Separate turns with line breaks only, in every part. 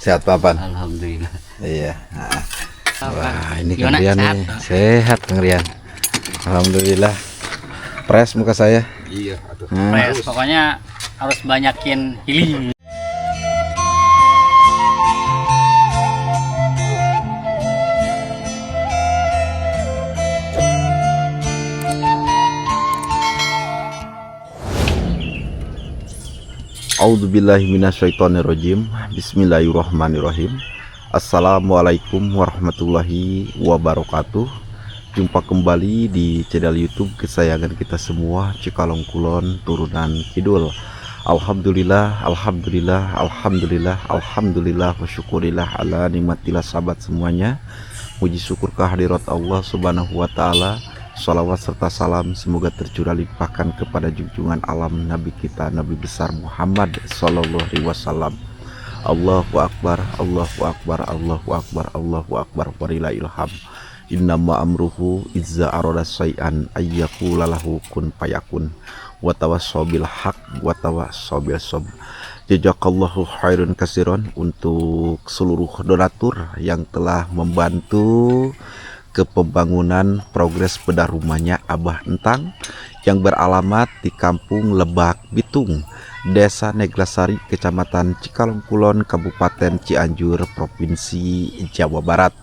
Sehat Papan?
Alhamdulillah.
Iya. Wah, ini Kang
Gimana,
Rian
sehat?
nih. Sehat Kang Rian. Alhamdulillah. Pres muka saya.
Iya, atuh.
Pres, pokoknya harus banyakin healing.
A'udzubillahi minasyaitonirrajim. Bismillahirrahmanirrahim. Assalamualaikum warahmatullahi wabarakatuh. Jumpa kembali di channel YouTube kesayangan kita semua, Cikalong Kulon Turunan Kidul. Alhamdulillah, alhamdulillah, alhamdulillah, alhamdulillah, wa syukurillah ala nikmatillah sahabat semuanya. Puji syukur kehadirat Allah Subhanahu wa taala. Salawat serta salam semoga tercurah limpahkan kepada junjungan alam Nabi kita, Nabi besar Muhammad Sallallahu Alaihi Wasallam. Allahu Akbar, Allahu Akbar, Allahu Akbar, Allahu Akbar, walillahil hamd. Innama amruhu izza arada syai'an ayyaqula lahu kun fayakun. Wa tawassaw bil haq wa tawassaw bil sabr. Jazakallahu khairan katsiran untuk seluruh donatur yang telah membantu ke pembangunan progres bedah rumahnya Abah Entang yang beralamat di Kampung Lebak Bitung, Desa Neglasari, Kecamatan Cikalong Kulon, Kabupaten Cianjur, Provinsi Jawa Barat.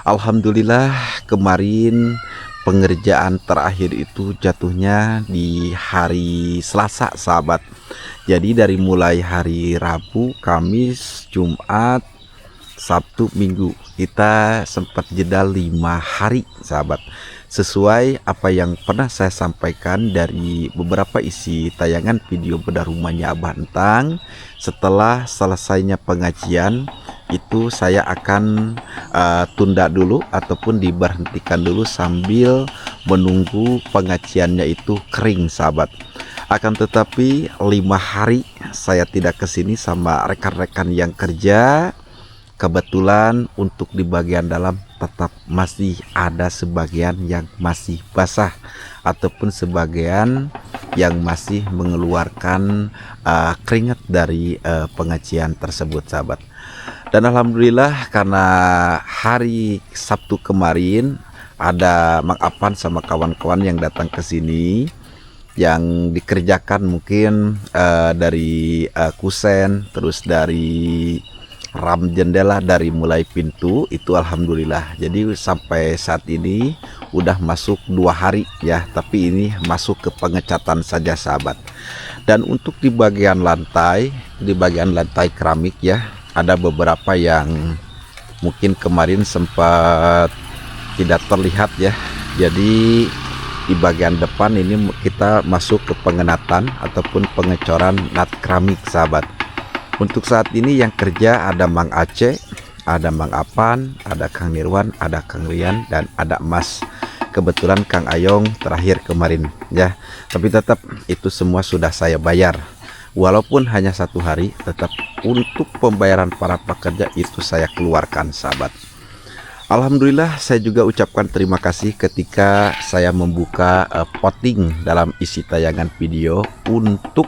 Alhamdulillah kemarin pengerjaan terakhir itu jatuhnya di hari Selasa sahabat. Jadi dari mulai hari Rabu, Kamis, Jumat, Sabtu, Minggu kita sempat jeda 5 hari sahabat. Sesuai apa yang pernah saya sampaikan dari beberapa isi tayangan video bedah rumahnya Abah Entang, setelah selesainya pengajian itu saya akan tunda dulu ataupun diberhentikan dulu sambil menunggu pengajiannya itu kering sahabat. Akan tetapi 5 hari saya tidak kesini sama rekan-rekan yang kerja. Kebetulan untuk di bagian dalam tetap masih ada sebagian yang masih basah ataupun sebagian yang masih mengeluarkan keringat dari pengajian tersebut sahabat. Dan alhamdulillah karena hari Sabtu kemarin ada Mang Apan sama kawan-kawan yang datang ke sini yang dikerjakan mungkin dari kusen, terus dari ram jendela, dari mulai pintu itu alhamdulillah. Jadi sampai saat ini udah masuk 2 hari ya, tapi ini masuk ke pengecatan saja sahabat. Dan untuk di bagian lantai keramik ya, ada beberapa yang mungkin kemarin sempat tidak terlihat ya. Jadi di bagian depan ini kita masuk ke pengenatan ataupun pengecoran nat keramik sahabat. Untuk saat ini yang kerja ada Mang Aceh, ada Mang Apan, ada Kang Nirwan, ada Kang Rian, dan ada Mas. Kebetulan Kang Ayong terakhir kemarin ya. Tapi tetap itu semua sudah saya bayar. Walaupun hanya 1 hari, tetap untuk pembayaran para pekerja itu saya keluarkan sahabat. Alhamdulillah saya juga ucapkan terima kasih ketika saya membuka voting dalam isi tayangan video untuk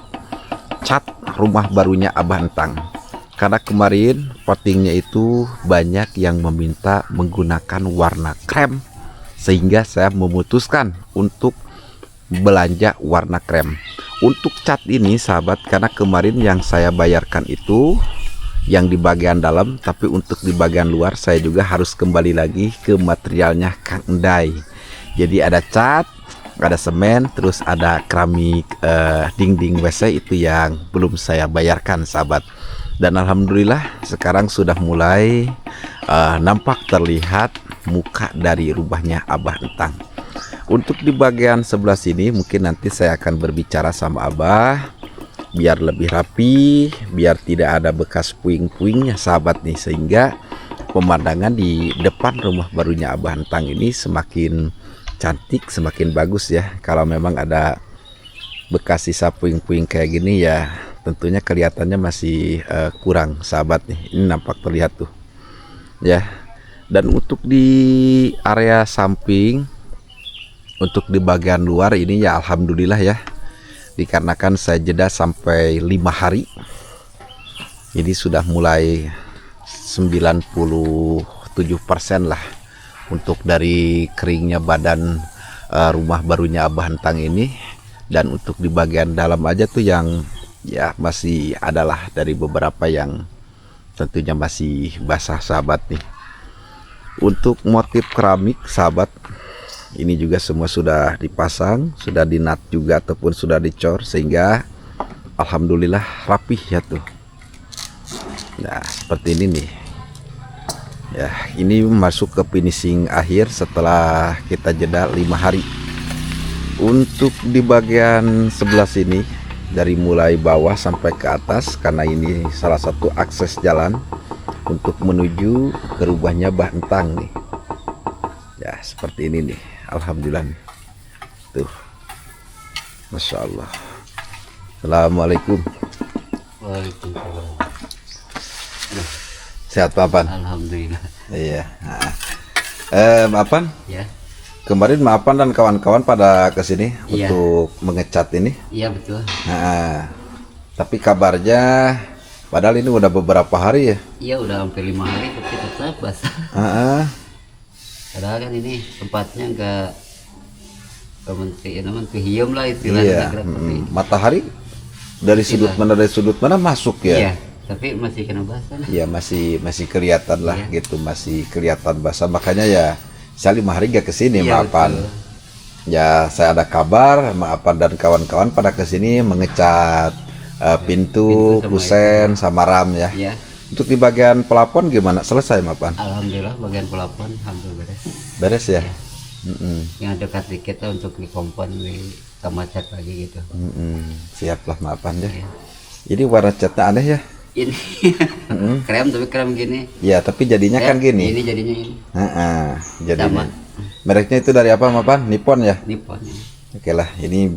cat rumah barunya Abah Entang. Karena kemarin votingnya itu banyak yang meminta menggunakan warna krem, sehingga saya memutuskan untuk belanja warna krem. Untuk cat ini sahabat, karena kemarin yang saya bayarkan itu yang di bagian dalam, tapi untuk di bagian luar saya juga harus kembali lagi ke materialnya Kang Endai. Jadi ada cat, ada semen, terus ada keramik dinding WC itu yang belum saya bayarkan sahabat. Dan alhamdulillah sekarang sudah mulai nampak terlihat muka dari rumahnya Abah Entang. Untuk di bagian sebelah sini mungkin nanti saya akan berbicara sama Abah biar lebih rapi, biar tidak ada bekas puing-puingnya sahabat nih, sehingga pemandangan di depan rumah barunya Abah Entang ini semakin cantik, semakin bagus ya. Kalau memang ada bekas sisa puing-puing kayak gini ya tentunya kelihatannya masih kurang sahabat nih. Ini nampak terlihat tuh ya. Dan untuk di area samping, untuk di bagian luar ini ya alhamdulillah ya, dikarenakan saya jeda sampai 5 hari, jadi sudah mulai 97% lah untuk dari keringnya badan rumah barunya Abah Hentang ini. Dan untuk di bagian dalam aja tuh yang ya masih adalah dari beberapa yang tentunya masih basah sahabat nih. Untuk motif keramik sahabat, ini juga semua sudah dipasang, sudah dinat juga ataupun sudah dicor, sehingga alhamdulillah rapih ya tuh. Nah seperti ini nih ya, ini masuk ke finishing akhir setelah kita jeda 5 hari. Untuk di bagian sebelah sini, dari mulai bawah sampai ke atas, karena ini salah satu akses jalan untuk menuju ke rumahnya Mbah Entang nih ya, seperti ini nih. Alhamdulillah nih. Tuh, Masya Allah. Assalamualaikum.
Waalaikumsalam.
Sehat Papan?
Alhamdulillah.
Iya. Papan?
Ya.
Kemarin Mapan dan kawan-kawan pada kesini
Iya.
untuk mengecat ini.
Iya betul.
Nah, tapi kabarnya padahal ini udah beberapa hari ya.
Iya udah hampir 5 hari tapi tetap basah. Padahal kan ini tempatnya enggak ke hiam lah istilahnya.
Iya.
Tapi
Matahari dari sudut mana masuk ya.
iya, tapi masih kena basah.
Iya, masih kelihatan lah
Iya.
gitu, masih kelihatan basah. Makanya ya saya 5 hari gak kesini
Iya,
Mapan.
betul.
Ya saya ada kabar Mapan dan kawan-kawan pada kesini mengecat pintu,
Pintu sama
kusen, sama ram ya.
Iya.
Untuk di bagian pelapon gimana? Selesai Mapan?
Alhamdulillah bagian pelapon hampir beres.
Beres ya?
Iya. Yang dekat dikit lah untuk di kompon di tambah cat lagi gitu.
Siap lah Mapan ya.
Iya.
Jadi warna catnya aneh ya?
Ini krem tapi krem gini.
Ya tapi jadinya kan gini.
Ini jadinya ini.
Jadinya.
Sama.
Mereknya itu dari apa Mapan? Nippon ya?
Nippon.
Oke lah, ini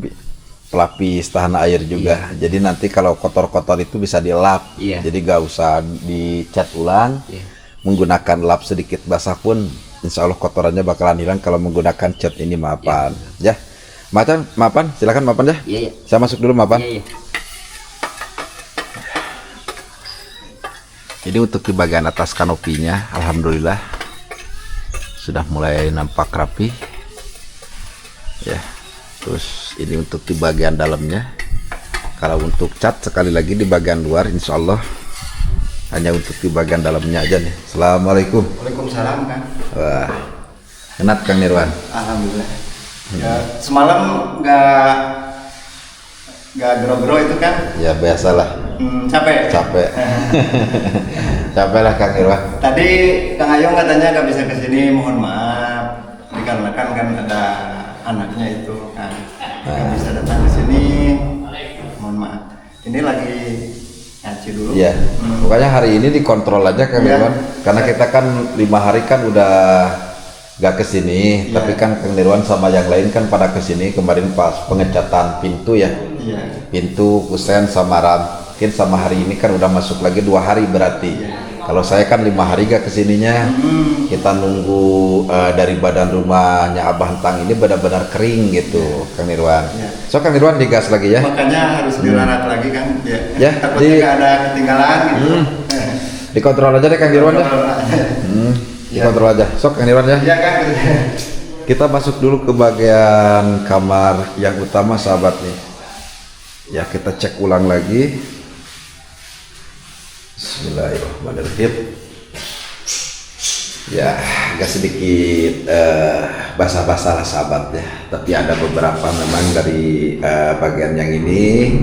pelapis tahan air juga. Jadi nanti kalau kotor-kotor itu bisa dilap.
Iya.
Jadi gak usah dicat ulang.
Iya.
Menggunakan lap sedikit basah pun insya Allah kotorannya bakalan hilang kalau menggunakan cat ini Mapan. Ya. Mapan, silakan Mapan ya.
Iya, iya.
Saya masuk dulu Mapan.
Iya, iya.
Jadi untuk di bagian atas kanopinya alhamdulillah sudah mulai nampak rapi. Ya. Terus ini untuk di bagian dalamnya. Kalau untuk cat sekali lagi di bagian luar insya Allah hanya untuk di bagian dalamnya aja nih. Assalamualaikum.
Waalaikumsalam Kang.
Wah, enak Kang Nirwan.
Alhamdulillah. Ya, semalam nggak gero-gero itu kan?
Ya biasalah.
Capek.
Capek. Capek lah Kang Nirwan.
Tadi Kang Ayong katanya nggak bisa kesini, mohon maaf. Dikarenakan kan ada anaknya itu kan nggak bisa datang ke sini. Mohon maaf. Ini lagi ngaji dulu.
Iya. Pokoknya hari ini dikontrol aja Kang
Iya.
Nirwan. Karena kita kan 5 hari kan udah gak kesini,
Iya.
tapi kan Kang Nirwan sama yang lain kan pada kesini kemarin pas pengecatan pintu ya.
Iya.
Pintu, kusen, sama ram. Mungkin sama hari ini kan udah masuk lagi 2 hari berarti. Kalau saya kan 5 hari gak kesininya. Kita nunggu dari badan rumahnya Abah Hentang ini benar-benar kering gitu Kang Nirwan.
Iya.
So Kang Nirwan digas lagi ya.
Makanya harus dilarat lagi kan. Ya.
Ya,
Takutnya nggak ada ketinggalan gitu.
Dikontrol aja deh Kang Nirwan ya. Dikontrol aja. Sok Kang Nirwan ya.
Iya kan.
Kita masuk dulu ke bagian kamar yang utama sahabat nih. Ya kita cek ulang lagi. Bismillahirrahmanirrahim. Ya agak sedikit basah-basah lah sahabat ya. Tapi ada beberapa memang dari bagian yang ini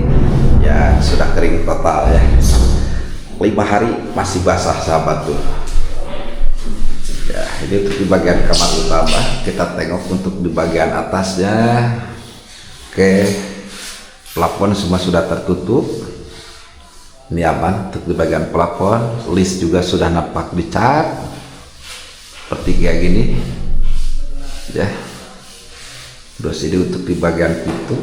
ya sudah kering total ya. 5 hari masih basah sahabat tuh. Ya, ini untuk di bagian kamar utama. Kita tengok untuk di bagian atasnya. Oke, plafon semua sudah tertutup. Ini aman untuk di bagian plafon. List juga sudah nampak dicat seperti kayak gini. Ya. Terus ini untuk di bagian pintu.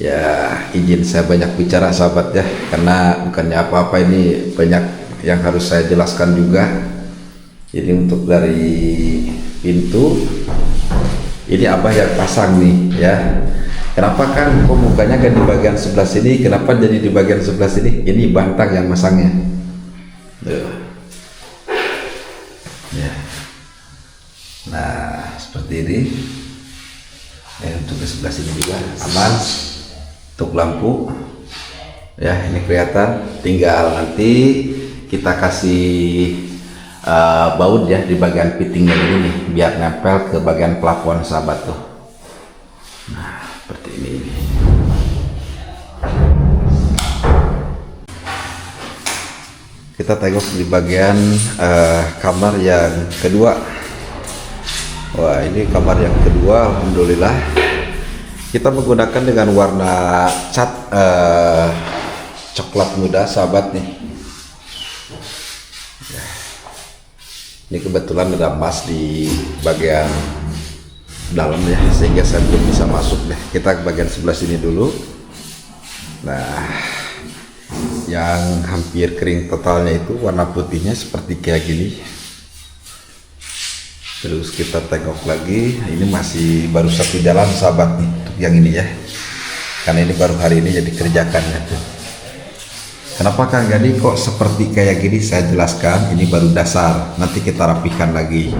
Ya, izin saya banyak bicara sahabat ya, karena bukannya apa-apa, ini banyak yang harus saya jelaskan juga. Jadi untuk dari pintu ini Abah yang pasang nih ya. Kenapa kan kok mukanya kan di bagian sebelah sini, kenapa jadi di bagian sebelah sini? Ini Bantang yang masangnya. Tuh. Ya. Nah, seperti ini. Untuk ke sebelah sini juga aman. Untuk lampu, ya ini kelihatan. Tinggal nanti kita kasih baut ya di bagian fittingnya ini nih, biar nempel ke bagian plafon sahabat tuh. Nah, seperti ini. Kita tengok di bagian kamar yang kedua. Wah, ini kamar yang kedua, alhamdulillah. Kita menggunakan dengan warna cat coklat muda, sahabat nih. Ini kebetulan ada emas di bagian dalam ya, sehingga saya belum bisa masuk deh. Kita ke bagian sebelah sini dulu. Nah, yang hampir kering totalnya itu warna putihnya seperti kayak gini. Terus kita tengok lagi, ini masih baru satu jalan sahabat nih untuk yang ini ya, karena ini baru hari ini jadi kerjakannya tuh. Kenapa Kang Gadi kok seperti kayak gini? Saya jelaskan, ini baru dasar, nanti kita rapikan lagi.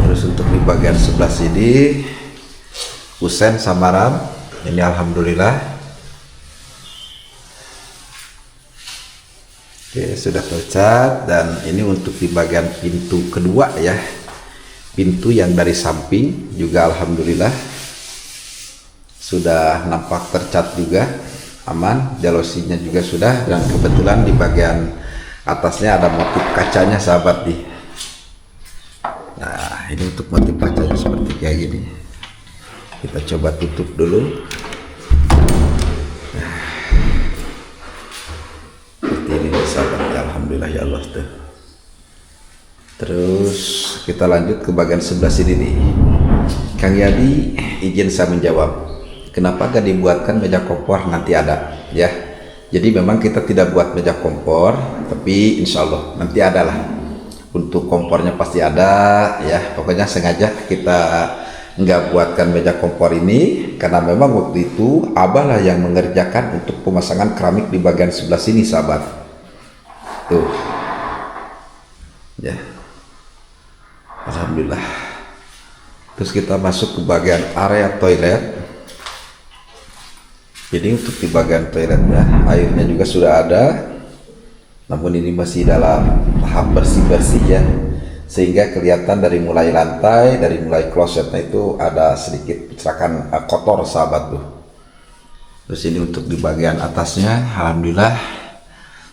Terus untuk di bagian sebelah sini kusen sama ram, ini alhamdulillah. Oke, sudah tercat. Dan ini untuk di bagian pintu kedua ya, pintu yang dari samping juga alhamdulillah sudah nampak tercat juga, aman. Jalosinya juga sudah, dan kebetulan di bagian atasnya ada motif kacanya sahabat nih. Nah, ini untuk motif kacanya seperti kayak gini. Kita coba tutup dulu. Nah, seperti ini sahabat, alhamdulillah ya Allah tuh. Terus kita lanjut ke bagian sebelah sini nih. Kang Yadi, izin saya menjawab, kenapa gak dibuatkan meja kompor? Nanti ada ya. Jadi memang kita tidak buat meja kompor, tapi insya Allah nanti ada lah. Untuk kompornya pasti ada ya. Pokoknya sengaja kita nggak buatkan meja kompor ini karena memang waktu itu Abah lah yang mengerjakan untuk pemasangan keramik di bagian sebelah sini sahabat. Tuh ya, alhamdulillah. Terus kita masuk ke bagian area toilet. Jadi untuk di bagian toiletnya airnya juga sudah ada, namun ini masih dalam tahap bersih-bersih ya, sehingga kelihatan dari mulai lantai, dari mulai klosetnya itu ada sedikit percikan kotor sahabat tuh. Terus ini untuk di bagian atasnya alhamdulillah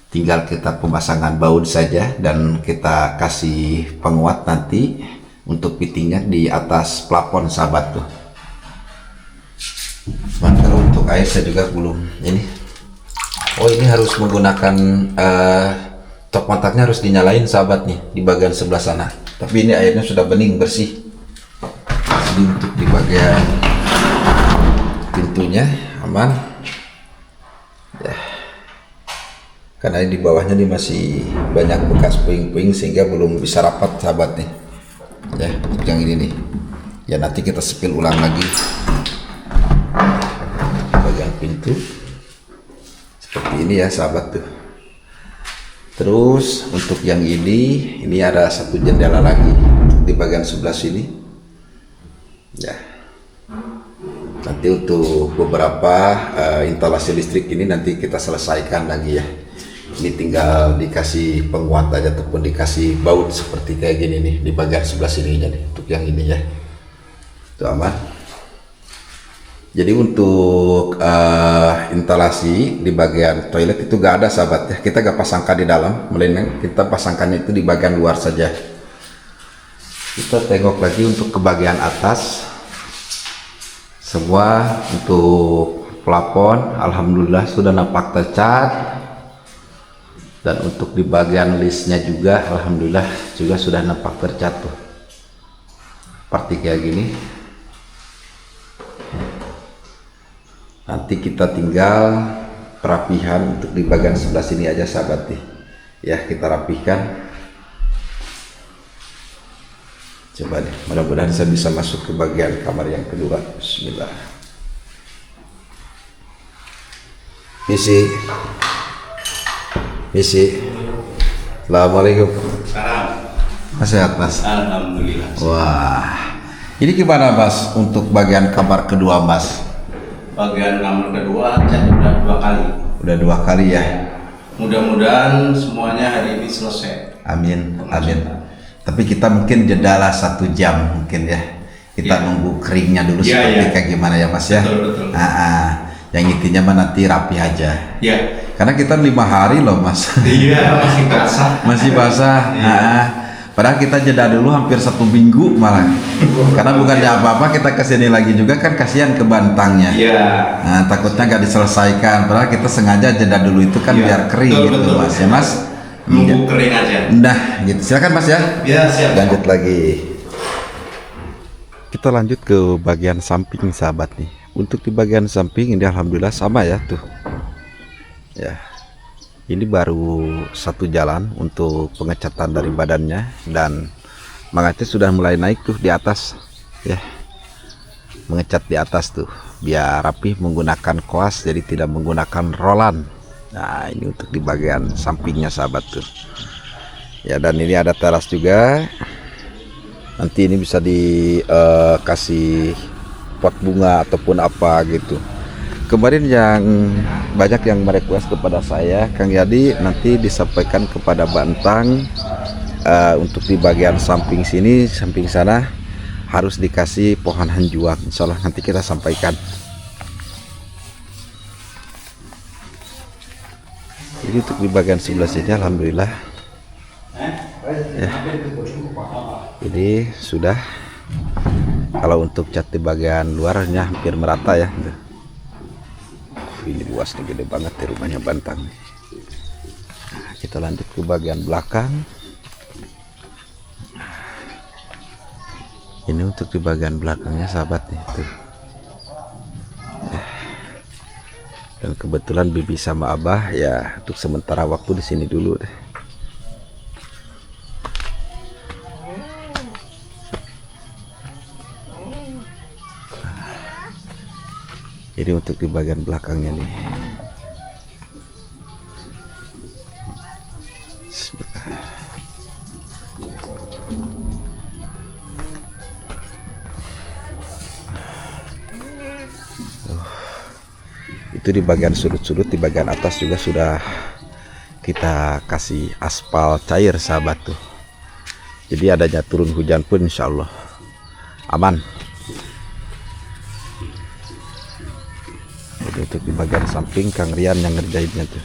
tinggal kita pemasangan baut saja, dan kita kasih penguat nanti untuk fittingnya di atas plafon sahabat tuh. Maka untuk air saya juga belum ini. Oh, ini harus menggunakan top kontaknya harus dinyalain sahabat nih di bagian sebelah sana. Tapi ini airnya sudah bening bersih. Jadi untuk di bagian pintunya aman ya. Karena di bawahnya ini masih banyak bekas puing-puing sehingga belum bisa rapat sahabat nih. Ya, untuk yang ini nih. Ya nanti kita sepil ulang lagi. Bagian pintu seperti ini ya sahabat tuh. Terus untuk yang ini ada satu jendela lagi di bagian sebelah sini. Ya. Nanti untuk beberapa instalasi listrik ini nanti kita selesaikan lagi ya. Ini tinggal dikasih penguat aja ataupun dikasih baut seperti kayak gini nih di bagian sebelah sini nih untuk yang ini ya. Itu aman. Jadi untuk instalasi di bagian toilet itu gak ada sahabat ya. Kita gak pasangkan di dalam, melainkan kita pasangkannya itu di bagian luar saja. Kita tengok lagi untuk ke bagian atas. Semua untuk plafon alhamdulillah sudah nampak tercat. Dan untuk di bagian listnya juga alhamdulillah juga sudah nampak tercat tuh. Seperti kayak gini. Nanti kita tinggal perapihan untuk di bagian sebelah sini aja sahabat nih. Ya, kita rapihkan. Coba deh, mudah-mudahan saya bisa masuk ke bagian kamar yang kedua. Bismillah. Misi. Assalamualaikum.
Sekarang,
Mas sehat Mas?
alhamdulillah.
Wah, ini gimana Mas untuk bagian kamar kedua Mas?
Bagian kamar kedua cat udah 2 kali.
Udah 2 kali ya?
Mudah-mudahan semuanya hari ini selesai.
Amin, amin. Tapi kita mungkin jedalah 1 jam mungkin ya. Kita
Iya.
nunggu keringnya dulu
Iya,
seperti
iya.
kayak gimana ya Mas ya?
Betul, betul.
Yang intinya mah nanti rapi aja.
Ya,
Karena kita 5 hari loh Mas.
iya masih basah.
Masih basah. Padahal kita jeda dulu hampir 1 minggu malah. Karena bukannya apa-apa kita kesini lagi juga kan kasihan ke bantangnya.
Iya.
Nah, takutnya nggak diselesaikan. Padahal kita sengaja jeda dulu itu kan
Iya,
biar kering
betul,
gitu
betul.
Mas. Ya Mas.
Nunggu kering aja.
Nah, gitu. Silakan Mas ya.
Ya, siap.
Lanjut lagi. Kita lanjut ke bagian samping sahabat nih. Untuk di bagian samping ini alhamdulillah sama ya tuh. Ya. Ini baru 1 jalan untuk pengecatan dari badannya dan mangatnya sudah mulai naik tuh di atas ya. Mengecat di atas tuh biar rapi menggunakan koas jadi tidak menggunakan rolan. Nah, ini untuk di bagian sampingnya sahabat tuh. Ya, dan ini ada teras juga. Nanti ini bisa dikasih pot bunga ataupun apa gitu. Kemarin yang banyak yang merequest kepada saya, Kang Yadi nanti disampaikan kepada Bantang untuk di bagian samping sini, samping sana harus dikasih pohon hanjuang. Insya Allah nanti kita sampaikan. Jadi untuk di bagian sebelah sini alhamdulillah. Ya. Ini sudah. Kalau untuk cat di bagian luarnya hampir merata ya. Ini luasnya gede banget di rumahnya Bantang. Nah, kita lanjut ke bagian belakang. Ini untuk di bagian belakangnya sahabat nih tuh. Dan kebetulan Bibi sama Abah ya untuk sementara waktu di sini dulu deh. Jadi untuk di bagian belakangnya nih. Itu di bagian sudut-sudut, di bagian atas juga sudah kita kasih aspal cair sahabat tuh. Jadi adanya turun hujan pun insya Allah aman. Jadi untuk di bagian samping Kang Rian yang ngerjainnya tuh.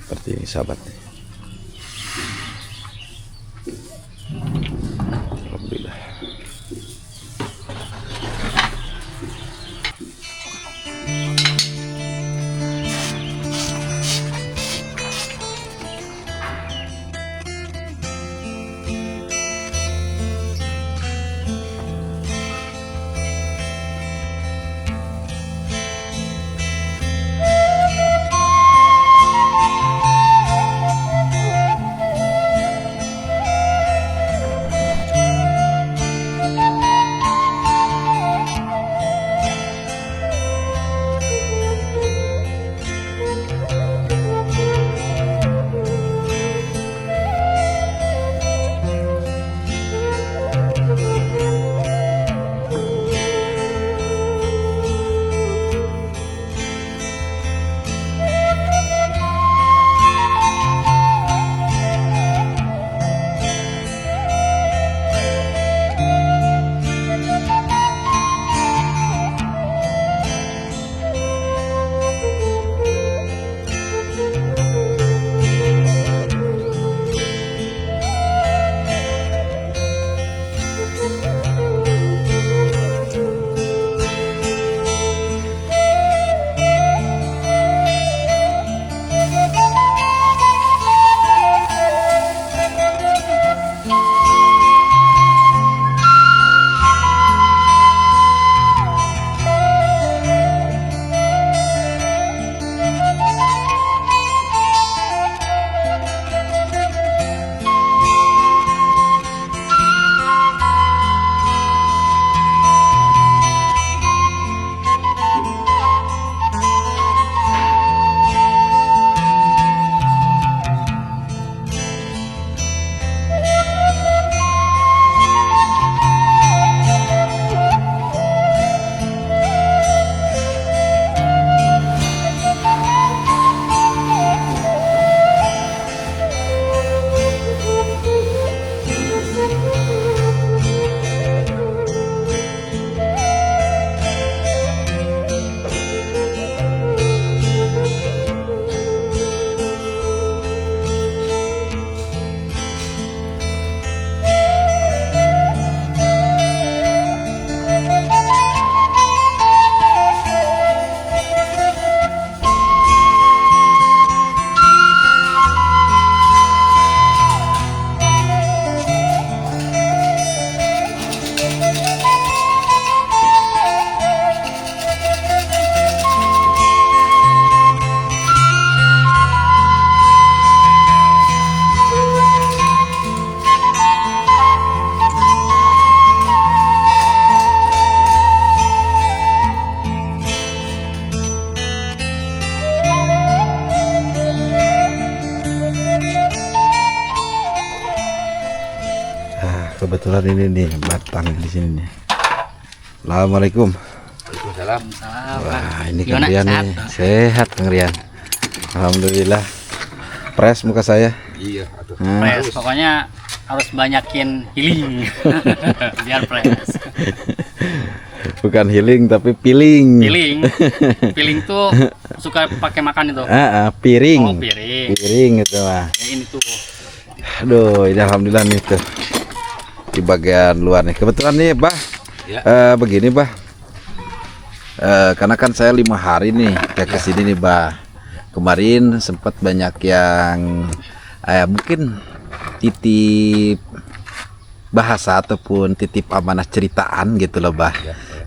Seperti ini sahabat. Alhamdulillah. kebetulan ini nih batang di sini nih. Assalamualaikum.
Waalaikumsalam.
Wah, ini Kang
Gimana?
Rian
Sehat?
nih. Sehat Kang Rian. Alhamdulillah. Fresh muka saya.
Iya, aduh.
Nah,
Fresh, pokoknya harus banyakin healing biar fresh.
bukan healing tapi peeling.
Peeling tuh suka pakai makan itu.
Piring.
Oh, piring.
Piring gitu mah.
Ya, ini tuh.
Aduh, ini alhamdulillah nih tuh. Di bagian luar nih. Kebetulan nih, Bah.
Ya.
Begini, Bah. Karena kan saya 5 hari nih kayak kesini nih, Bah. Kemarin sempat banyak yang mungkin titip bahasa ataupun titip amanah ceritaan gitu loh, Bah.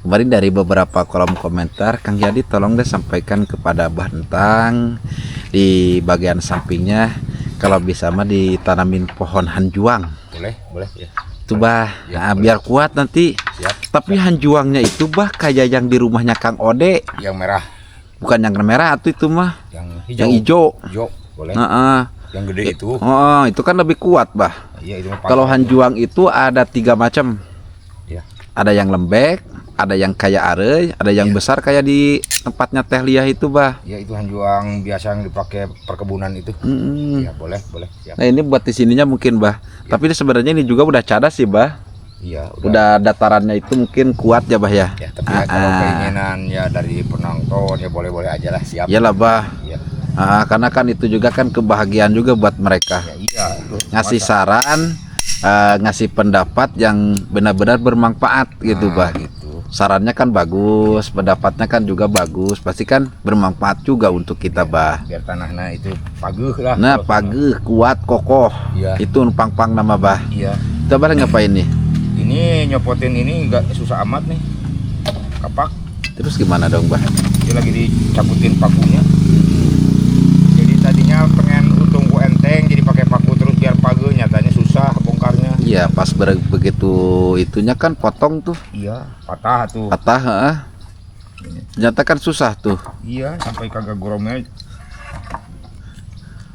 Kemarin dari beberapa kolom komentar, Kang Yadi tolong deh sampaikan kepada Bah tentang di bagian sampingnya kalau bisa mah ditanamin pohon hanjuang.
Boleh ya.
Itu Bah, nah, biar kuat nanti.
Siap.
Tapi hanjuangnya itu Bah kayak yang di rumahnya Kang Ode,
Yang merah,
bukan yang merah tuh itu mah,
yang
yang hijau.
hijau, boleh.
Heeh.
Yang gede itu.
Oh, itu kan lebih kuat Bah.
Iya, itu mah
Kalau hanjuang itu ada 3 macam.
Ya.
Ada yang lembek, ada yang kayak arey, ada yang besar kayak di tempatnya Teh Liah itu Bah.
Ya itu hanjuang biasa yang dipakai perkebunan itu.
Mm-mm.
Ya boleh siap.
Nah ini buat di sininya mungkin Bah. Tapi ini sebenarnya ini juga udah cadas sih Bah.
Iya
Udah datarannya itu mungkin kuat ya Bah ya.
Ya tapi ya, kalau keinginan ya dari penonton ya boleh lah siap.
Iyalah Bah.
Iya.
Karena kan itu juga kan kebahagiaan juga buat mereka.
Ya iya itu.
Ngasih saran, ngasih pendapat yang benar-benar bermanfaat gitu Bah.
Gitu.
Sarannya kan bagus, pendapatnya kan juga bagus, pasti kan bermanfaat juga untuk kita Bah.
Biar tanahnya itu paguh lah.
Nah
Kalau
paguh, kuat, kokoh.
Iya.
Itu numpang-pang nama Bah.
Iya.
Kita Bah ngapain nih?
Ini nyopotin ini enggak susah amat nih. Kapak
Terus gimana dong Bah?
dia lagi dicabutin pakunya. Jadi tadinya pengen untung ku enteng jadi pakai paku terus biar paguh, nyatanya susah bongkarnya.
Iya pas begitu itunya kan potong tuh,
Iya, patah tuh.
patah. Ternyata kan susah tuh.
Iya, sampai kagak goromnya.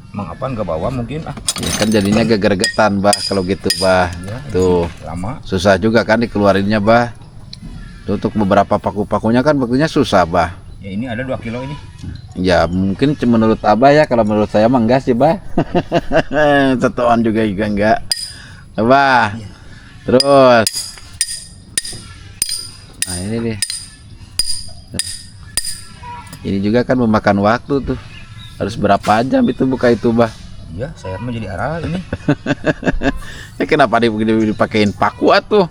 Emang apa nggak bawa mungkin
Ya kan jadinya geger-getan Bah kalau gitu Bah.
Iya,
Tuh
lama.
susah juga kan dikeluarinnya Bah. Tuh, untuk beberapa paku-pakunya kan bakunya susah Bah.
Ya ini ada 2 kilo ini.
Ya mungkin menurut Abah ya, kalau menurut saya mah enggak sih Bah. Satuan juga enggak. Bah. Terus. Nah ini nih. Ini juga kan memakan waktu tuh. Harus berapa jam itu buka itu Bah?
Iya, saya mah jadi arah ini.
Ya kenapa dipakein paku atuh?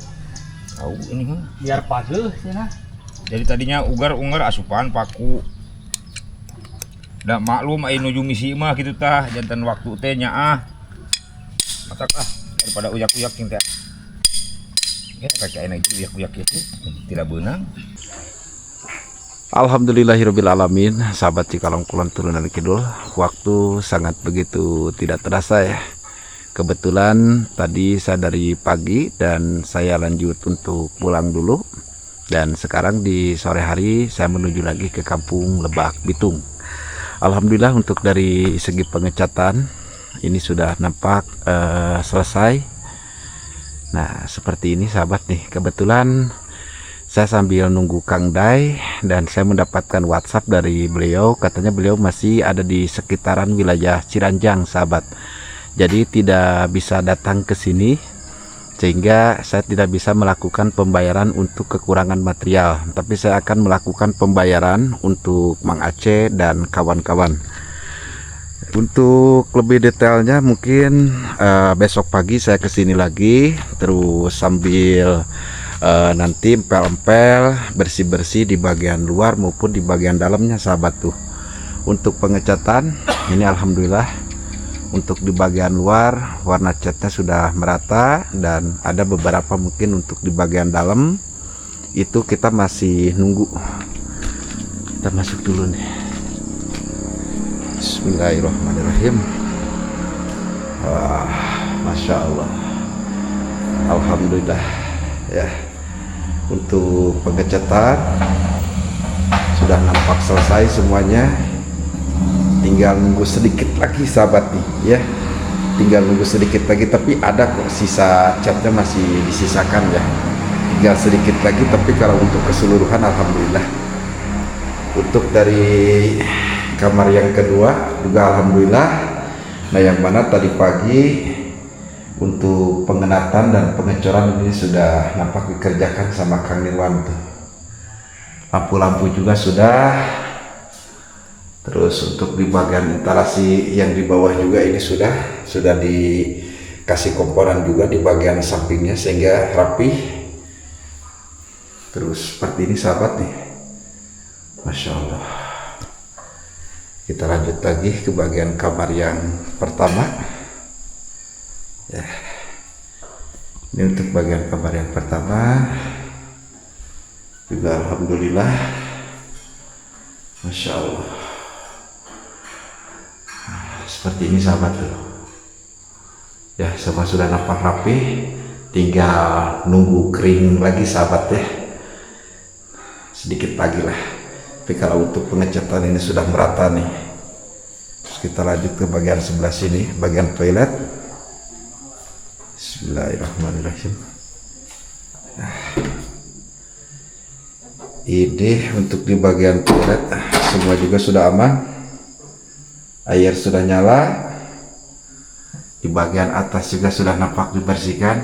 Tahu ini mah.
Biar paguh sih nah.
Jadi tadinya ugar-ungar asupan paku. Da maklum ai nuju misi mah gitu tah, jantan waktu teh nya matak daripada uyak-uyak ting teh. Ya kacain aja uyak-uyak itu tidak benang.
Alhamdulillahirrabbilalamin. Sahabat Cikalong Kulon Turunan Kidul, waktu sangat begitu tidak terasa ya. Kebetulan tadi saya dari pagi dan saya lanjut untuk pulang dulu. Dan sekarang di sore hari saya menuju lagi ke kampung Lebak Bitung. Alhamdulillah untuk dari segi pengecatan ini sudah nampak selesai. Nah seperti ini sahabat nih. Kebetulan saya sambil nunggu Kang Dai dan saya mendapatkan WhatsApp dari beliau, katanya beliau masih ada di sekitaran wilayah Ciranjang sahabat. Jadi tidak bisa datang ke sini sehingga saya tidak bisa melakukan pembayaran untuk kekurangan material, tapi saya akan melakukan pembayaran untuk Mang Aceh dan kawan-kawan. Untuk lebih detailnya mungkin besok pagi saya kesini lagi, terus sambil nanti empel-empel bersih-bersih di bagian luar maupun di bagian dalamnya sahabat tuh. Untuk pengecatan ini alhamdulillah untuk di bagian luar warna catnya sudah merata, dan ada beberapa mungkin untuk di bagian dalam itu kita masih nunggu. Kita masuk dulu nih. Bismillahirrahmanirrahim. Wah, Masya Allah, alhamdulillah ya. Untuk pengecatan sudah nampak selesai semuanya, tinggal nunggu sedikit lagi sahabat nih ya. tinggal nunggu sedikit lagi, tapi ada kok sisa catnya masih disisakan ya, tinggal sedikit lagi. Tapi kalau untuk keseluruhan alhamdulillah. Untuk dari kamar yang kedua juga alhamdulillah. Nah yang mana tadi pagi untuk pengenatan dan pengecoran ini sudah nampak dikerjakan sama Kang Nirwan tuh. Lampu-lampu juga sudah. Terus untuk di bagian instalasi yang di bawah juga ini sudah dikasih komponen juga di bagian sampingnya sehingga rapi. Terus seperti ini sahabat nih, Masya Allah. Kita lanjut lagi ke bagian kamar yang pertama ya. Ini untuk bagian kamar yang pertama juga alhamdulillah, Masya Allah. Seperti ini sahabat tuh ya, semua sudah nampak rapi, tinggal nunggu kering lagi sahabat ya, sedikit lagi lah. Tapi kalau untuk pengecatan ini sudah merata nih. Terus kita lanjut ke bagian sebelah sini, bagian toilet. Bismillahirrahmanirrahim. Ini untuk di bagian toilet semua juga sudah aman. Air sudah nyala. Di bagian atas juga sudah nampak dibersihkan.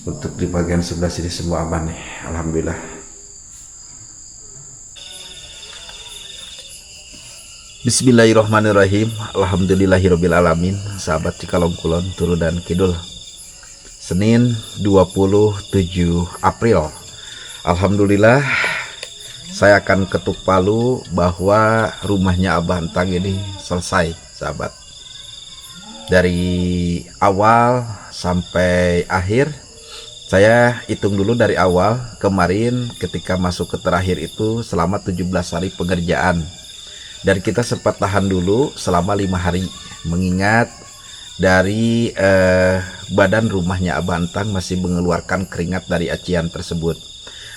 Untuk di bagian sebelah sini semua aman nih, alhamdulillah. Bismillahirrahmanirrahim. Alhamdulillahirabbil alamin. Sahabat Cikalong Kulon, Turu dan Kidul. Senin 27 April. Alhamdulillah, saya akan ketuk palu bahwa rumahnya Abah Entang ini selesai, sahabat. Dari awal sampai akhir, saya hitung dulu dari awal. Kemarin ketika masuk ke terakhir itu selama 17 hari pengerjaan. Dan kita sempat tahan dulu selama 5 hari. Mengingat dari badan rumahnya Abah Entang masih mengeluarkan keringat dari acian tersebut.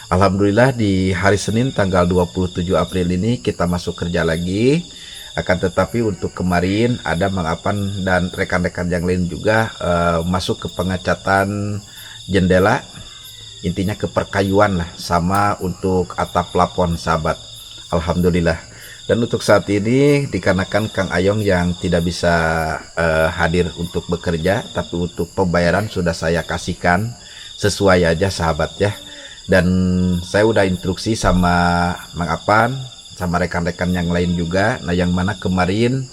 Alhamdulillah di hari Senin tanggal 27 April ini kita masuk kerja lagi. Akan tetapi untuk kemarin ada Mang Apan dan rekan-rekan yang lain juga masuk ke pengecatan jendela. Intinya ke perkayuan lah, sama untuk atap plafon sahabat. Alhamdulillah. Dan untuk saat ini dikarenakan Kang Ayong yang tidak bisa hadir untuk bekerja, tapi untuk pembayaran sudah saya kasihkan sesuai aja sahabat ya. Dan saya udah instruksi sama Mang Apan, sama rekan-rekan yang lain juga. Nah yang mana kemarin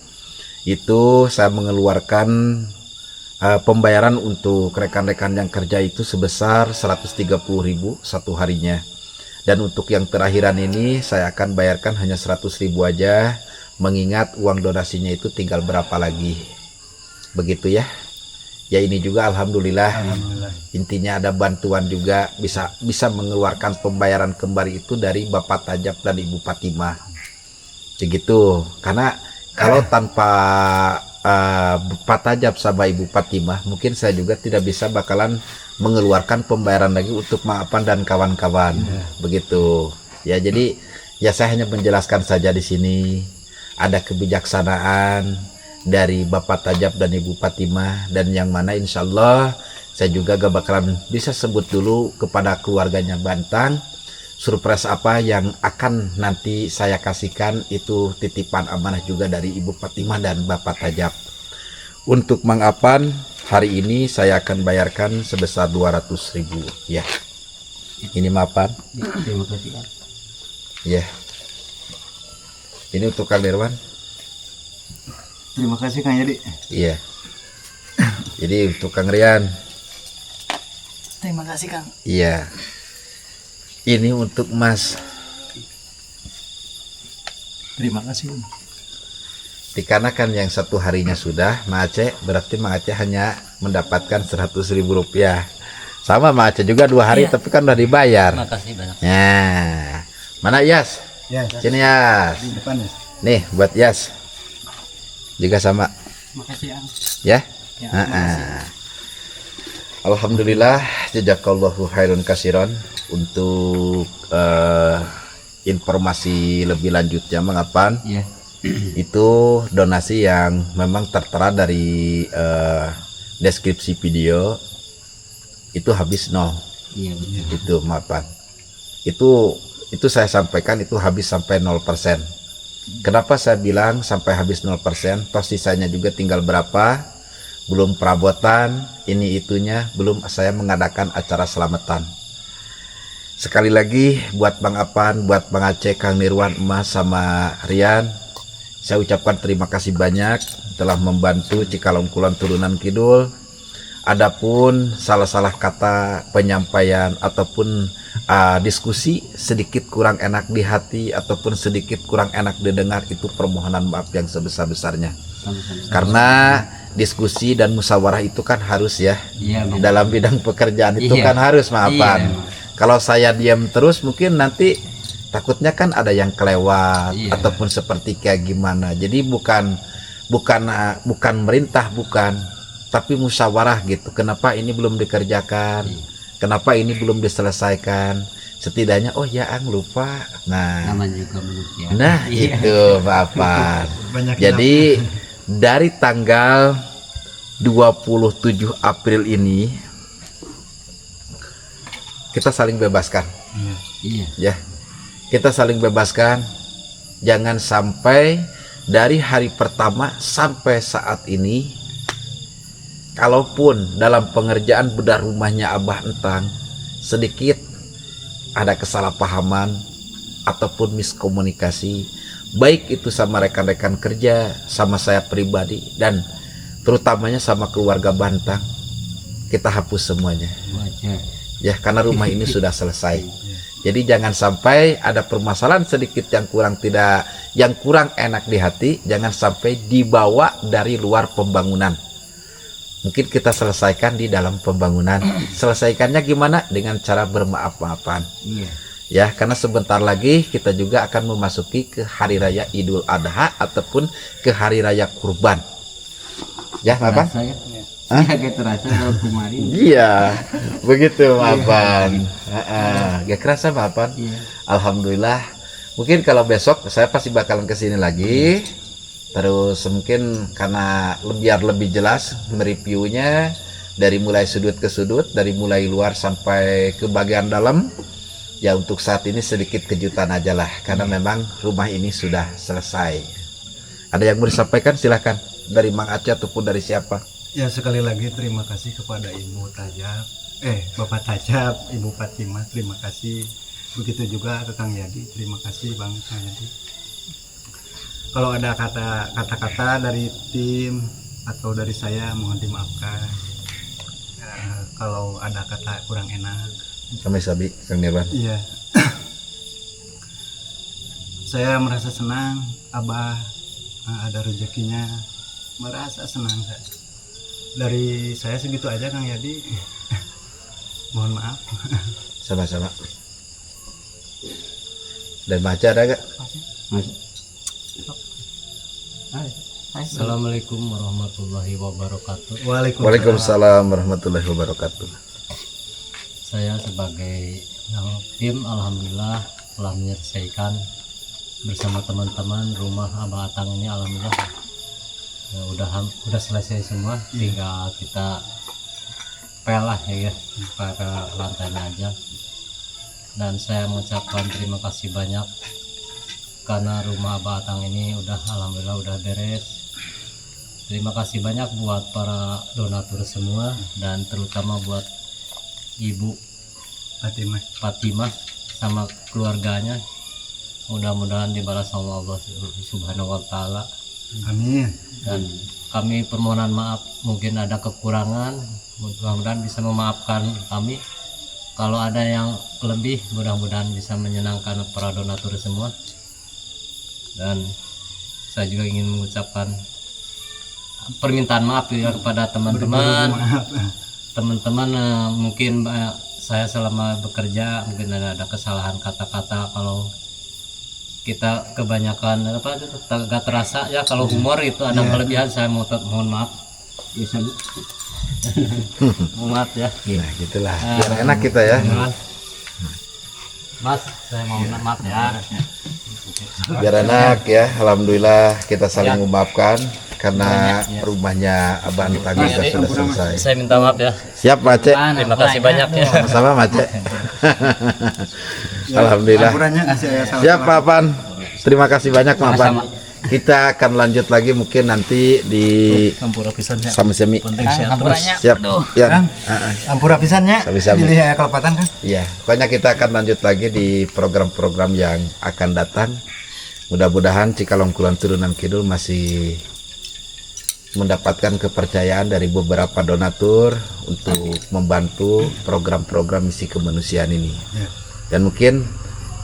itu saya mengeluarkan pembayaran untuk rekan-rekan yang kerja itu sebesar 130.000 satu harinya. Dan untuk yang terakhiran ini saya akan bayarkan hanya 100.000 aja, mengingat uang donasinya itu tinggal berapa lagi. Begitu ya. Ya ini juga alhamdulillah. Intinya ada bantuan juga, bisa mengeluarkan pembayaran kembali itu dari Bapak Tajab dan Ibu Fatimah. Begitu. Karena kalau tanpa Pak Tajab sama Ibu Fatimah, mungkin saya juga tidak bisa bakalan mengeluarkan pembayaran lagi untuk Maapan dan kawan-kawan. Begitu. Ya jadi ya saya hanya menjelaskan saja di sini ada kebijaksanaan dari Bapak Tajab dan Ibu Fatimah, dan yang mana insya Allah saya juga gak bakalan bisa sebut dulu kepada keluarganya Bantang surprise apa yang akan nanti saya kasihkan. Itu titipan amanah juga dari Ibu Fatimah dan Bapak Tajab. Untuk Mang Apan hari ini saya akan bayarkan sebesar 200.000 ya. Ini Mapan.
Terima kasih ya.
Ya. Ini untuk Kang Nirwan.
Terima kasih Kang Yadi.
Iya. Jadi untuk Kang Rian.
Terima kasih Kang.
Iya. Ini untuk Mas.
Terima kasih.
Dikarenakan yang satu harinya sudah, Mang Aceh, berarti Mang Aceh hanya mendapatkan 100.000 rupiah. Sama Mang Aceh juga 2 hari,
Iya.
tapi kan udah dibayar.
Terima kasih banyak.
Nah, mana Yas?
Ya,
Sini Yas.
di depan ya.
Nih buat Yas. Juga sama.
Terima kasih Kang.
Ya.
Ya,
Alhamdulillah, jazakallahu khairan kasiron untuk informasi lebih lanjutnya mengapan
Iya.
itu donasi yang memang tertera dari deskripsi video itu habis nol.
Iya betul.
Itu maafan. Itu saya sampaikan itu habis sampai 0%. Kenapa saya bilang sampai habis 0%? Toh sisanya juga tinggal berapa? Belum perabotan, ini itunya, belum saya mengadakan acara selamatan. Sekali lagi buat Bang Apan, buat Bang Aceh, Kang Nirwan, Emas sama Rian, saya ucapkan terima kasih banyak telah membantu Cikalong Kulon Turunan Kidul. Adapun salah-salah kata penyampaian ataupun diskusi sedikit kurang enak di hati ataupun sedikit kurang enak didengar, itu permohonan maaf yang sebesar-besarnya.
Sama-sama.
Karena diskusi dan musyawarah itu kan harus ya.
Iya Bang.
Dalam bidang pekerjaan itu
Iya.
kan harus maafan.
Iya.
Kalau saya diam terus mungkin nanti takutnya kan ada yang kelewat
Iya.
ataupun seperti kayak gimana. Jadi bukan merintah, bukan, tapi musyawarah gitu. Kenapa ini belum dikerjakan? Kenapa ini belum diselesaikan? Setidaknya oh ya ang lupa. Nah,
Namanya juga manusia.
nah
Iya.
itu Bapak.
Banyak
Jadi dari tanggal 27 April ini kita saling bebaskan.
Iya.
Ya, kita saling bebaskan. Jangan sampai dari hari pertama sampai saat ini, kalaupun dalam pengerjaan bedah rumahnya Abah Entang sedikit ada kesalahpahaman ataupun miskomunikasi, baik itu sama rekan-rekan kerja, sama saya pribadi, dan terutamanya sama keluarga Bantang, kita hapus semuanya.
Wajar.
Ya, karena rumah ini sudah selesai. Jadi jangan sampai ada permasalahan sedikit yang kurang enak di hati, jangan sampai dibawa dari luar pembangunan. Mungkin kita selesaikan di dalam pembangunan. Selesaikannya gimana? Dengan cara bermaaf-maafan.
Iya.
Ya, karena sebentar lagi kita juga akan memasuki ke hari raya Idul Adha ataupun ke hari raya Kurban. Ya, maafan?
Terasa ya?
Hah?
Agak terasa kalau kemarin.
Iya, begitu maafan. Gak kerasa maafan.
Iya.
Alhamdulillah. Mungkin kalau besok saya pasti bakalan kesini lagi. Terus mungkin karena biar lebih jelas mereviewnya dari mulai sudut ke sudut, dari mulai luar sampai ke bagian dalam. Ya untuk saat ini sedikit kejutan aja lah, karena memang rumah ini sudah selesai. Ada yang mau disampaikan silahkan dari Mang Aceh ataupun dari siapa.
Ya, sekali lagi terima kasih kepada Ibu Tajab, Bapak Tajab, Ibu Fatimah, terima kasih. Begitu juga ke Kang Yadi, terima kasih Bang Kang Yadi. Kalau ada kata-kata dari tim atau dari saya mohon dimaafkan. Kalau ada kata kurang enak.
Kami Sabi, Kang Nirwan.
Iya. Saya merasa senang Abah ada rezekinya, merasa senang saya. Dari saya segitu aja Kang Yadi. Mohon maaf.
Sama-sama. Dan baca ada gak?
Assalamualaikum warahmatullahi wabarakatuh.
Waalaikumsalam warahmatullahi wabarakatuh.
Saya sebagai tim alhamdulillah telah menyelesaikan bersama teman-teman rumah Abah Atang ini, alhamdulillah ya, udah selesai semua, tinggal kita pel lah ya, pakai lantainya aja. Dan saya mengucapkan terima kasih banyak karena rumah Abah Atang ini udah alhamdulillah udah beres. Terima kasih banyak buat para donatur semua dan terutama buat Ibu Fatimah sama keluarganya. Mudah-mudahan dibalas sama Allah Subhanahu wa taala.
Amin.
Dan kami permohonan maaf mungkin ada kekurangan, mudah-mudahan bisa memaafkan kami. Kalau ada yang lebih, mudah-mudahan bisa menyenangkan para donatur semua. Dan saya juga ingin mengucapkan permintaan maaf ya kepada teman-teman. Teman-teman mungkin saya selama bekerja mungkin ada kesalahan kata-kata, kalau kita kebanyakan gak terasa ya, kalau humor itu ada kelebihan, saya mohon maaf. Bisa mohon maaf ya.
Nah gitulah, biar enak kita ya.
Mas, saya mau minta maaf ya.
Biar enak ya. Alhamdulillah kita saling memaafkan karena rumahnya Abah Antang juga sudah selesai.
Saya minta maaf ya.
Siap Mace.
Terima kasih banyak ya.
Sama-sama Mace. Alhamdulillah.
Ampurannya kasih ayah sama.
Siap Pak Pan. Terima kasih banyak Pak Pan. Kita akan lanjut lagi mungkin nanti di
Ampura pisannya.
Sami-sami.
Penting sehat terus.
Siap. Ya.
Ampura pisannya.
Sami-sami.
Pilih ayah kelepatan kan?
Iya, pokoknya kita akan lanjut lagi di program-program yang akan datang. Mudah-mudahan Cikalong Kulon Turunan Kidul masih mendapatkan kepercayaan dari beberapa donatur untuk membantu program-program misi kemanusiaan ini. Dan mungkin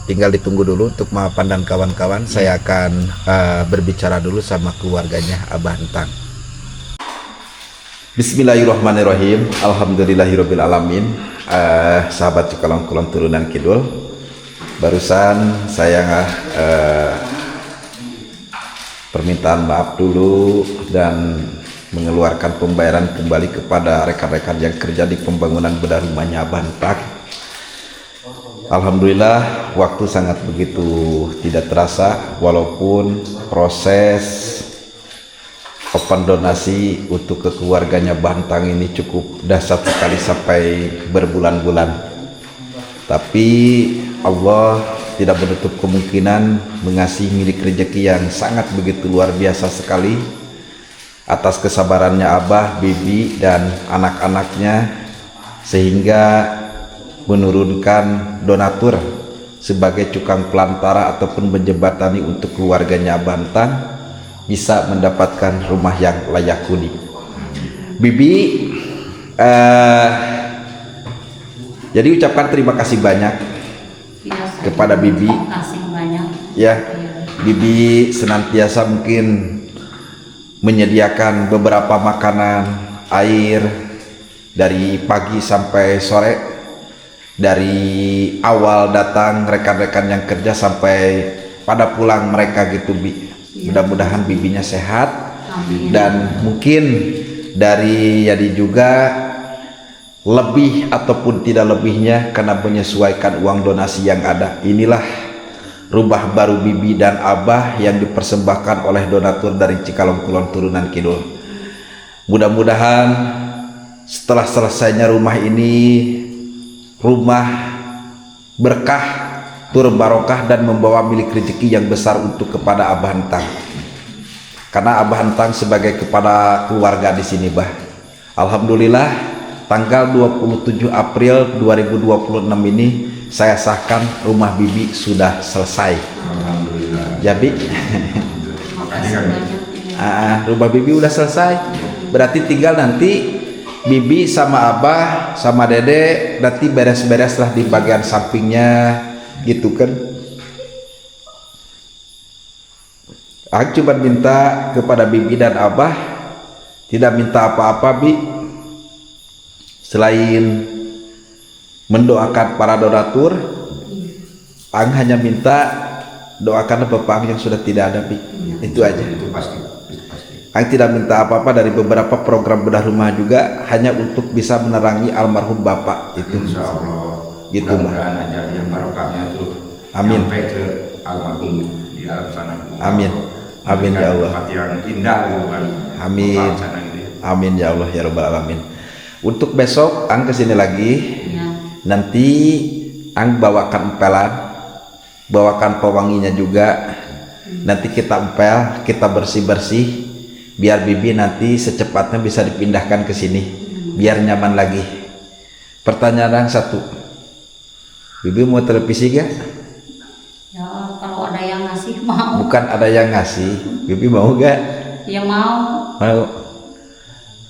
tinggal ditunggu dulu untuk Mapan dan kawan-kawan. Saya akan berbicara dulu sama keluarganya Abah Antang. Bismillahirrahmanirrahim. Alhamdulillahirabbil alamin. Sahabat Cikalong Kulon Turunan Kidul, barusan saya permintaan maaf dulu dan mengeluarkan pembayaran kembali kepada rekan-rekan yang kerja di pembangunan bedah rumahnya Abah Antang. Alhamdulillah waktu sangat begitu tidak terasa, walaupun proses open donasi untuk keluarganya Bantang ini cukup dahsyat sekali sampai berbulan-bulan. Tapi Allah tidak menutup kemungkinan mengasihi milik rezeki yang sangat begitu luar biasa sekali atas kesabarannya Abah, Bibi dan anak-anaknya, sehingga menurunkan donatur sebagai cukang pelantara ataupun menjembatani untuk keluarganya Abah Antang bisa mendapatkan rumah yang layak huni. Bibi jadi ucapkan terima kasih banyak kepada Bibi.
Terima kasih banyak.
Ya, Bibi senantiasa mungkin menyediakan beberapa makanan, air dari pagi sampai sore. Dari awal datang rekan-rekan yang kerja sampai pada pulang mereka gitu, Bi. Mudah-mudahan bibinya sehat.
Amin.
Dan mungkin dari Yadi juga lebih ataupun tidak lebihnya karena menyesuaikan uang donasi yang ada. Inilah rumah baru Bibi dan Abah yang dipersembahkan oleh donatur dari Cikalong Kulon Turunan Kidul. Mudah-mudahan setelah selesainya rumah ini, rumah berkah, tur barokah dan membawa milik rezeki yang besar untuk kepada Abah Antang. Karena Abah Antang sebagai kepala keluarga di sini, Bah. Alhamdulillah tanggal 27 April 2026 ini saya sahkan rumah Bibi sudah selesai. Alhamdulillah. Ya, Bi. Rumah Bibi udah selesai. Berarti tinggal nanti Bibi sama Abah sama Dede nanti beres-beres lah di bagian sampingnya gitu kan. Aku cuma minta kepada Bibi dan Abah, tidak minta apa-apa, Bi, selain mendoakan para donatur. Ang hanya minta doakan Bapak yang sudah tidak ada, Bi. Itu aja. Itu pasti. Ang tidak minta apa-apa dari beberapa program bedah rumah juga, hanya untuk bisa menerangi almarhum Bapak itu.
Insya Allah.
Gitu,
mudah-mudahan aja yang barokahnya tuh
amin.
sampai ke almarhum di alam sana.
Amin. Amin ya Allah.
Tempat yang indah gitu kan.
Amin. Amin ya Allah ya Rabbal alamin. Untuk besok Ang kesini lagi.
Ya.
Nanti Ang bawakan empelan, bawakan pewanginya juga. Nanti kita empel, kita bersih-bersih, biar Bibi nanti secepatnya bisa dipindahkan ke sini, biar nyaman lagi. Pertanyaan satu, Bibi mau televisi gak?
Ya, kalau ada yang ngasih mau.
Bukan ada yang ngasih, Bibi mau gak?
Ya mau.
Mau.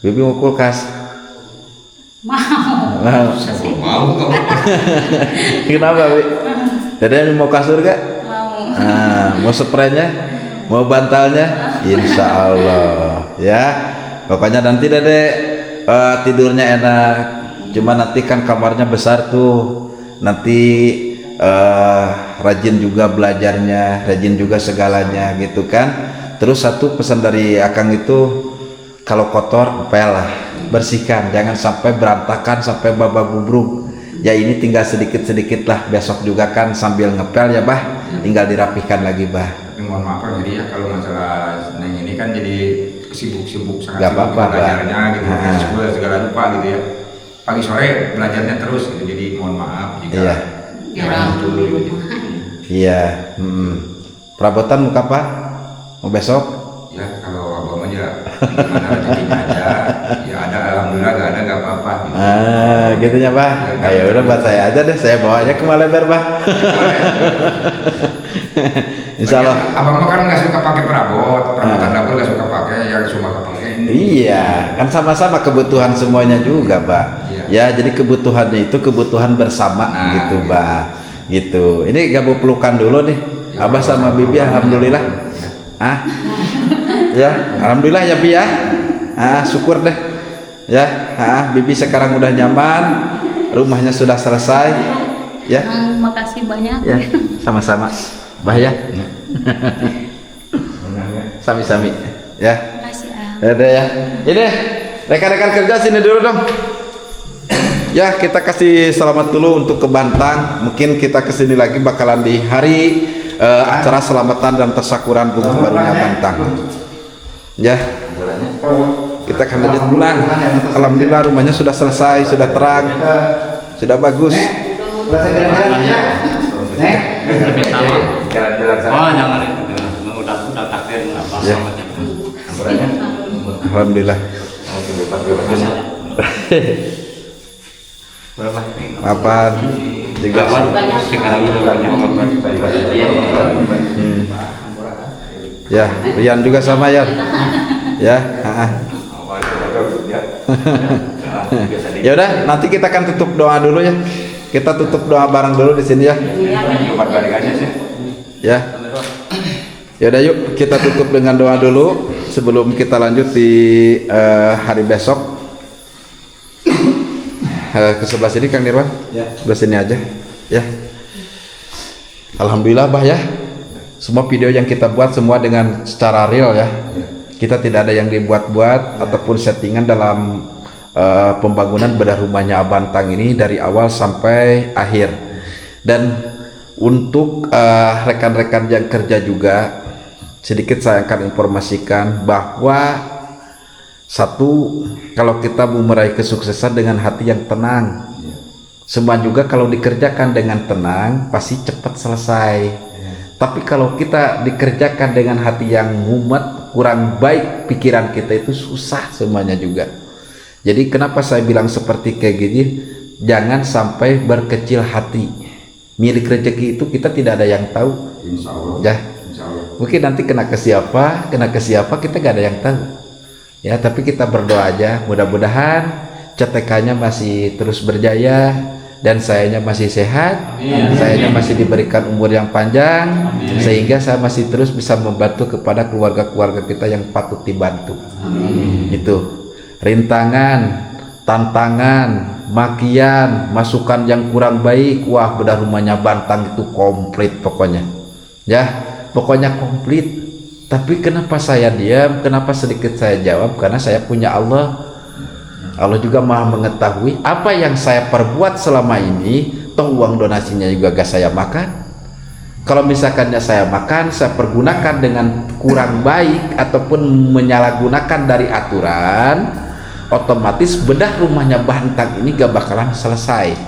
Bibi mau kulkas?
Mau.
Mau.
Mau kamu.
Kenapa, Bi? Dede mau kasur gak?
Mau.
Mau spraynya? Mau bantalnya? Insya Allah ya. Pokoknya nanti Dede tidurnya enak. Cuma nanti kan kamarnya besar tuh. Nanti rajin juga belajarnya, rajin juga segalanya gitu kan. Terus satu pesan dari Akang itu, kalau kotor pel lah, bersihkan, jangan sampai berantakan sampai babak gubruk. Ya ini tinggal sedikit-sedikit lah, besok juga kan sambil ngepel ya bah, tinggal dirapihkan lagi bah.
Tapi mohon maaf Pak, jadi ya kalau masalah Neng ini kan jadi sibuk-sibuk sangat
Gak
sibuk
apa-apa, Pak.
belajarnya gitu, sekolah segala lupa gitu ya. Pagi sore belajarnya terus gitu, jadi mohon maaf jika
Iya.
Jarang
dulu
di
gitu.
rumah.
Iya. Perabotan mau kapan? Mau besok?
Ya kalau abang aja gimana rezekinya aja, ya ada alhamdulillah, gak ada gak apa-apa. Gitu.
Gitu ya bah. Ayo udah buat saya aja deh, saya bawa aja ke Maleber bah. Insya Allah.
Abang mah kan nggak suka pakai perabotan dapur nggak suka pakai, yang cuma pakai ini.
Iya, kan sama-sama kebutuhan semuanya juga, Pak.
Iya.
Ya, jadi kebutuhannya itu kebutuhan bersama
Nah,
gitu,
gitu.
Pak. Gitu. Ini gabung pelukan dulu nih.
Ya,
Abah sama Bibi alhamdulillah. Ah. Ya, alhamdulillah ya, Bi ya. Ah, syukur deh. Ya, Bibi sekarang udah nyaman, rumahnya sudah selesai. Ya.
Makasih banyak.
Ya, sama-sama. Bah ya. Sami-sami. Ya.
Makasih ah.
Ada ya. Ini rekan-rekan kerja sini dulu dong. Ya, kita kasih selamat dulu untuk ke Bantang. Mungkin kita kesini lagi bakalan di hari acara selamatan dan tersakuran bunga barunya Bantang. Ya. Kita akan lanjut pulang. Alhamdulillah rumahnya sudah selesai, sudah terang, sudah bagus.
Jalan-jalan sana.
Oh jangan itu, udah takdir apa
Ya.
sama
Alhamdulillah. Apa juga ya, Rian juga sama ya. Ya, ya udah, nanti kita akan tutup doa dulu ya. Kita tutup doa bareng dulu di sini ya.
Balik aja sih.
Ya. Ya udah yuk kita tutup dengan doa dulu sebelum kita lanjut di hari besok. Ke sebelah sini Kang Nirwan. Ya. Sebelah sini aja. Ya. Alhamdulillah bah ya. Semua video yang kita buat semua dengan secara real ya. Kita tidak ada yang dibuat-buat ataupun settingan dalam pembangunan bedah rumahnya Abantang ini dari awal sampai akhir. Dan untuk rekan-rekan yang kerja juga sedikit saya akan informasikan bahwa satu, kalau kita mau meraih kesuksesan dengan hati yang tenang, semua juga kalau dikerjakan dengan tenang pasti cepat selesai. Tapi kalau kita dikerjakan dengan hati yang mumet, kurang baik pikiran kita itu susah semuanya juga. Jadi kenapa saya bilang seperti kayak gini, jangan sampai berkecil hati. Milik rezeki itu kita tidak ada yang tahu.
Insya Allah.
Ya.
Insya Allah.
Mungkin nanti kena ke siapa kita gak ada yang tahu. Ya, tapi kita berdoa aja, mudah-mudahan CTK-nya masih terus berjaya dan sayanya masih sehat, sayanya masih diberikan umur yang panjang, sehingga saya masih terus bisa membantu kepada keluarga-keluarga kita yang patut dibantu. Itu rintangan, tantangan, makian, masukan yang kurang baik, wah bedah rumahnya Bantang itu komplit pokoknya. Ya, pokoknya komplit. Tapi kenapa saya diam? Kenapa sedikit saya jawab? Karena saya punya Allah. Allah juga maha mengetahui apa yang saya perbuat selama ini. Toh uang donasinya juga gak saya makan. Kalau misalkannya saya makan, saya pergunakan dengan kurang baik ataupun menyalahgunakan dari aturan, otomatis bedah rumahnya Bantang ini gak bakalan selesai.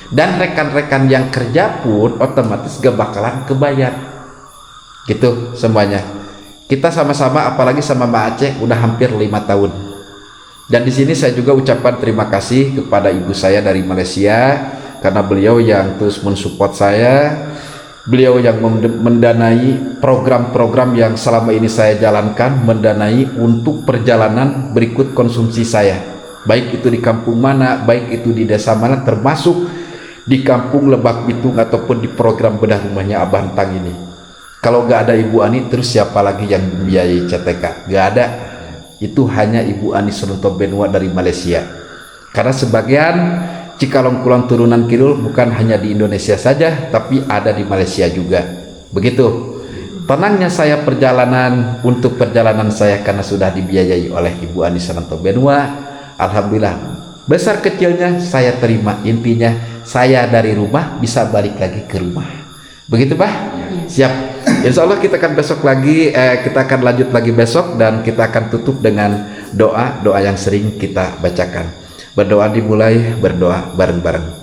Dan rekan-rekan yang kerja pun otomatis gak bakalan kebayar. Gitu semuanya. Kita sama-sama, apalagi sama Mbak Aceh udah hampir 5 tahun. Dan di sini saya juga ucapkan terima kasih kepada ibu saya dari Malaysia karena beliau yang terus mensupport saya, beliau yang mendanai program-program yang selama ini saya jalankan, mendanai untuk perjalanan berikut konsumsi saya. Baik itu di kampung mana, baik itu di desa mana, termasuk di kampung Lebak Bitung ataupun di program bedah rumahnya Abantang ini. Kalau gak ada Ibu Ani, terus siapa lagi yang membiayai CTK? Gak ada. Itu hanya Ibu Ani Senonto Benua dari Malaysia. Karena sebagian Cikalong Kulon turunan Kidul bukan hanya di Indonesia saja, tapi ada di Malaysia juga. Begitu. Tenangnya saya perjalanan untuk perjalanan saya karena sudah dibiayai oleh Ibu Ani Senonto Benua. Alhamdulillah besar kecilnya saya terima, intinya saya dari rumah bisa balik lagi ke rumah. Begitu Pak? Siap. Insya Allah kita akan besok lagi, kita akan lanjut lagi besok, dan kita akan tutup dengan doa yang sering kita bacakan. Berdoa dimulai, berdoa bareng-bareng.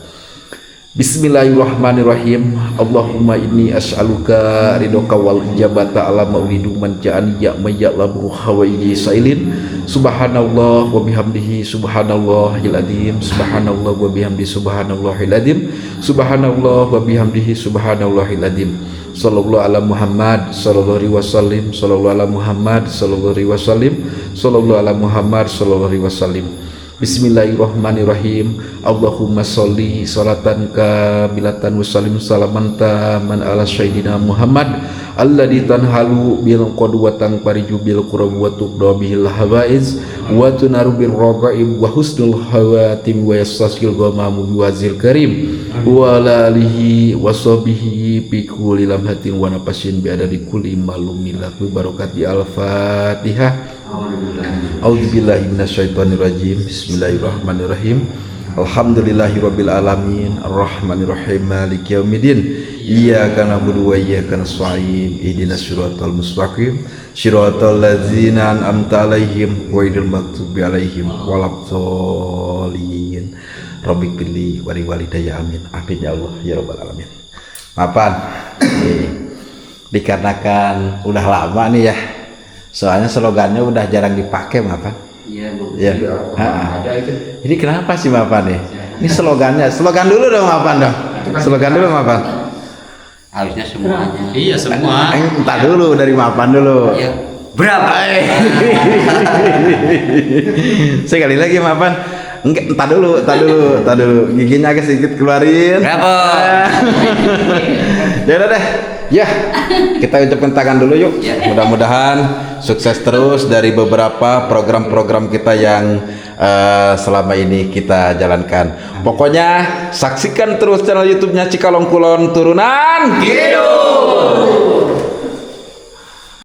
Bismillahirrahmanirrahim. Allahumma inni as'aluka ridhoka wal ijabata ala ma uridu man ja'ani ya'lamu hawaiji sailin. Subhanallah wa bihamdihi subhanallahil adzim. Subhanallah wa bihamdihi subhanallahil adzim. Subhanallah wa bihamdihi subhanallahil adzim. Sallallahu ala Muhammad sallallahu alaihi wasallim. Sallallahu ala Muhammad sallallahu alaihi wasallim. Sallallahu ala Muhammad sallallahu alaihi wasallim. Bismillahirrahmanirrahim. Allahumma sholli sholatan kamilatan wa sallim salaman taman ala sayyidina Muhammad alladzi tanhalu bil qudwatan pariju bil qurab wa tuqda bihil hawaiz wa tunaru bil ragaib wa husnul hawatim wa yastasil ghamamu biwazil karim wa alihi wa sahbihi bi kulli lamhatin wa nafasin bi adadi kulli malumillah bi barakati al-Fatihah. A'udzubillahi minasyaitonirrajim. Bismillahirrahmanirrahim. Alhamdulillahirabbil alamin arrahmanirrahim maliki yaumiddin. Iyyaka na'budu wa iyyaka nasta'in. Ihdinas siratal mustaqim. Shiratal ladzina an'amta 'alaihim ghairil maghdubi 'alaihim waladdallin. Rabbighfirli wa liwalidayya amin. Amin ya Allah ya rabbal alamin. Maafan. Dikarenakan udah lama nih ya. Soalnya slogannya udah jarang dipakai, Mapan.
Iya, Bu.
Ya. Ini kenapa sih Mapan nih? Ini slogannya. Slogan dulu dong Mapan dong. Slogan dulu Mapan.
Harusnya semuanya.
Iya semua.
Entar dulu dari Mapan dulu.
Iya. Berapa?
Sekali lagi Mapan. Enggak, entar dulu. Giginya agak sedikit keluarin.
Berapa?
Ya udah deh. Ya, kita ucapkan tangan dulu yuk. Mudah-mudahan sukses terus dari beberapa program-program kita yang selama ini kita jalankan. Pokoknya saksikan terus channel YouTube-nya Cikalong Kulon Turunan Hidup.